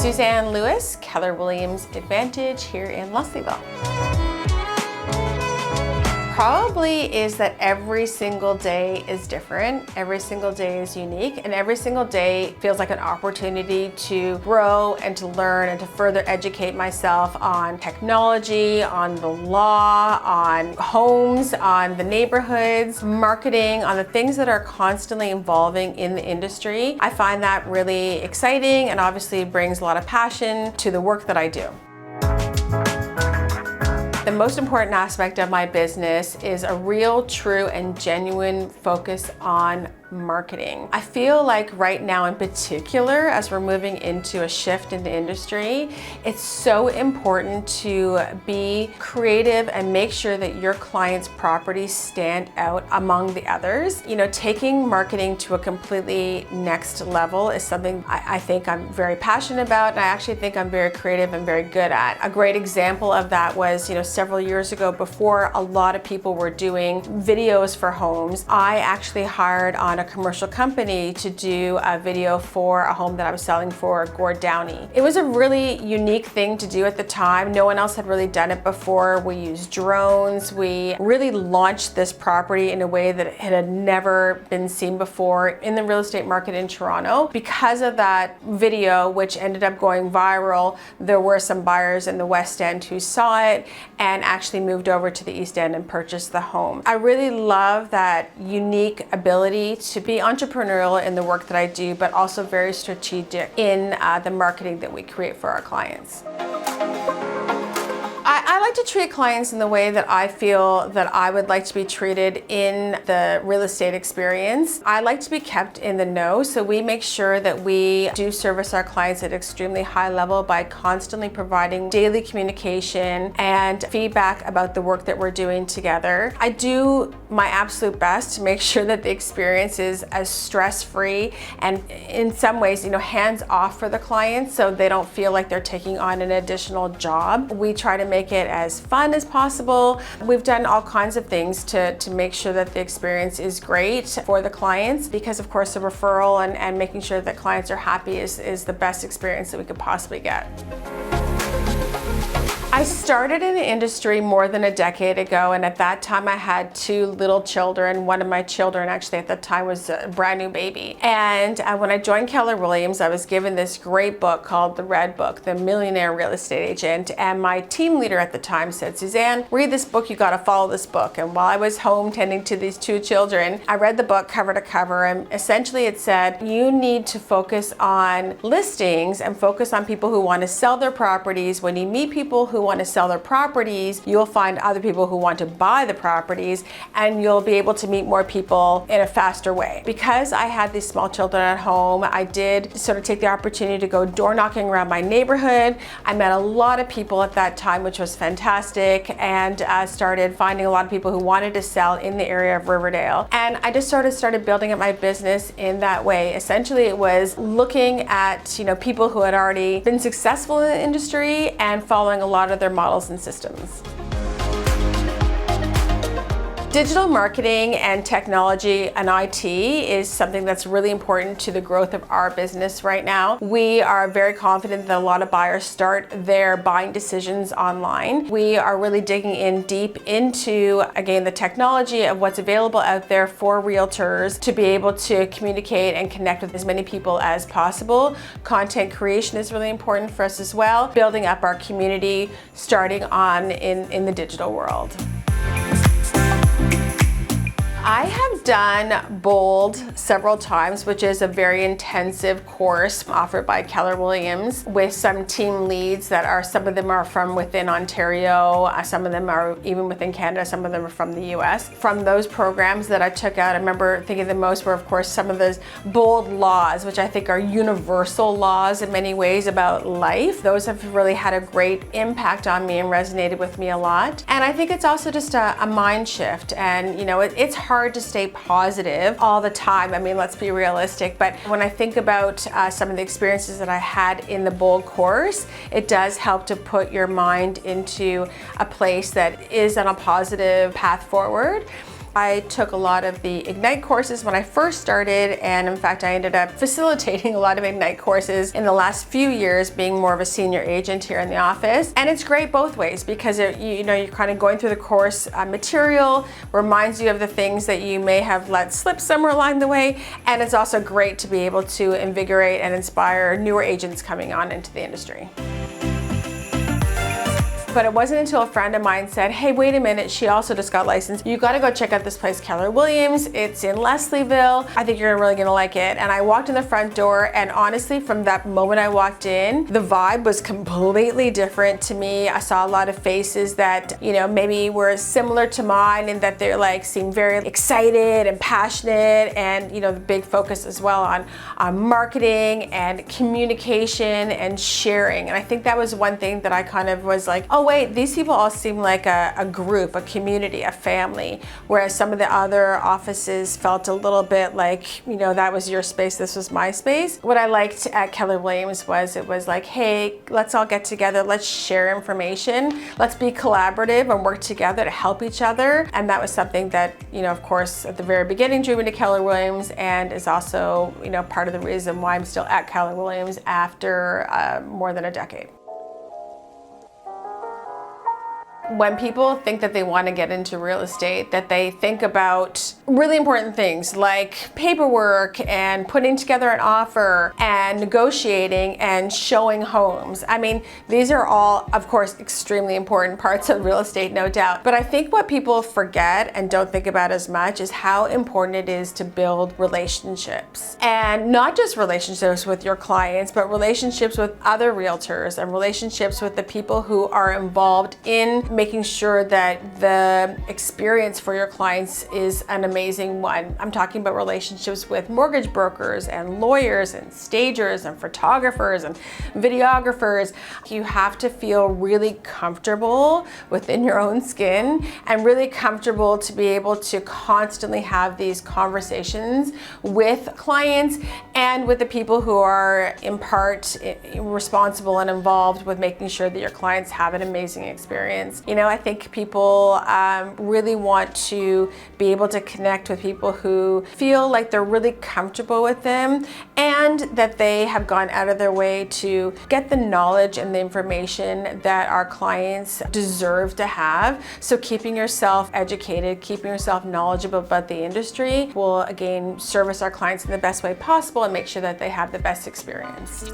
Suzanne Lewis, Keller Williams Advantage here in Leslieville. Probably is that every single day is different, every single day is unique, and every single day feels like an opportunity to grow and to learn and to further educate myself on technology, on the law, on homes, on the neighborhoods, marketing, on the things that are constantly evolving in the industry. I find that really exciting and obviously brings a lot of passion to the work that I do. The most important aspect of my business is a real, true, and genuine focus on marketing. I feel like right now in particular, as we're moving into a shift in the industry, it's so important to be creative and make sure that your clients' properties stand out among the others. You know, taking marketing to a completely next level is something I think I'm very passionate about, and I actually think I'm very creative and very good at. A great example of that was, several years ago, before a lot of people were doing videos for homes, I actually hired on a commercial company to do a video for a home that I was selling for Gord Downey. It was a really unique thing to do at the time. No one else had really done it before. We used drones. We really launched this property in a way that it had never been seen before in the real estate market in Toronto. Because of that video, which ended up going viral, there were some buyers in the West End who saw it and actually moved over to the East End and purchased the home. I really love that unique ability to be entrepreneurial in the work that I do, but also very strategic in the marketing that we create for our clients. I like to treat clients in the way that I feel that I would like to be treated in the real estate experience. I like to be kept in the know, so we make sure that we do service our clients at an extremely high level by constantly providing daily communication and feedback about the work that we're doing together. I do my absolute best to make sure that the experience is as stress-free and in some ways, hands-off for the clients, so they don't feel like they're taking on an additional job. We try to make it as fun as possible. We've done all kinds of things to make sure that the experience is great for the clients, because of course the referral and making sure that clients are happy is the best experience that we could possibly get. I started in the industry more than a decade ago, and at that time I had 2 little children. One of my children actually at the time was a brand new baby. And when I joined Keller Williams, I was given this great book called The Red Book, The Millionaire Real Estate Agent. And my team leader at the time said, "Suzanne, read this book, you gotta follow this book." And while I was home tending to these 2 children, I read the book cover to cover, and essentially it said, you need to focus on listings and focus on people who want to sell their properties. When you meet people who want to sell their properties, you'll find other people who want to buy the properties, and you'll be able to meet more people in a faster way. Because I had these small children at home, I did sort of take the opportunity to go door knocking around my neighborhood. I met a lot of people at that time, which was fantastic, and started finding a lot of people who wanted to sell in the area of Riverdale. And I just started building up my business in that way. Essentially, it was looking at people who had already been successful in the industry and following a lot of their models and systems. Digital marketing and technology and IT is something that's really important to the growth of our business right now. We are very confident that a lot of buyers start their buying decisions online. We are really digging in deep into, again, the technology of what's available out there for realtors to be able to communicate and connect with as many people as possible. Content creation is really important for us as well, building up our community starting on in the digital world. I have done Bold several times, which is a very intensive course offered by Keller Williams with some team leads that some of them are from within Ontario, some of them are even within Canada, some of them are from the US. From those programs that I took out, I remember thinking the most were, of course, some of those Bold laws, which I think are universal laws in many ways about life. Those have really had a great impact on me and resonated with me a lot. And I think it's also just a mind shift, and it's hard to stay positive all the time. I mean, let's be realistic, but when I think about some of the experiences that I had in the Bold course, it does help to put your mind into a place that is on a positive path forward. I took a lot of the Ignite courses when I first started, and in fact, I ended up facilitating a lot of Ignite courses in the last few years, being more of a senior agent here in the office. And it's great both ways because you're kind of going through the course material, reminds you of the things that you may have let slip somewhere along the way, and it's also great to be able to invigorate and inspire newer agents coming on into the industry. But it wasn't until a friend of mine said, hey, wait a minute, she also just got licensed. You gotta go check out this place, Keller Williams. It's in Leslieville. I think you're really gonna like it. And I walked in the front door, and honestly, from that moment I walked in, the vibe was completely different to me. I saw a lot of faces that, maybe were similar to mine, and that they're seemed very excited and passionate, and the big focus as well on marketing and communication and sharing. And I think that was one thing that I kind of was like, oh wait, these people all seem like a group, a community, a family, whereas some of the other offices felt a little bit like, that was your space, this was my space. What I liked at Keller Williams was it was like, hey, let's all get together, let's share information, let's be collaborative and work together to help each other. And that was something that, of course, at the very beginning drew me to Keller Williams, and is also, part of the reason why I'm still at Keller Williams after more than a decade. When people think that they want to get into real estate, that they think about really important things like paperwork and putting together an offer and negotiating and showing homes. I mean, these are all, of course, extremely important parts of real estate, no doubt. But I think what people forget and don't think about as much is how important it is to build relationships. And not just relationships with your clients, but relationships with other realtors and relationships with the people who are involved in making sure that the experience for your clients is an amazing one. I'm talking about relationships with mortgage brokers and lawyers and stagers and photographers and videographers. You have to feel really comfortable within your own skin and really comfortable to be able to constantly have these conversations with clients and with the people who are in part responsible and involved with making sure that your clients have an amazing experience. I think people really want to be able to connect with people who feel like they're really comfortable with them, and that they have gone out of their way to get the knowledge and the information that our clients deserve to have. So keeping yourself educated, keeping yourself knowledgeable about the industry will, again, service our clients in the best way possible and make sure that they have the best experience.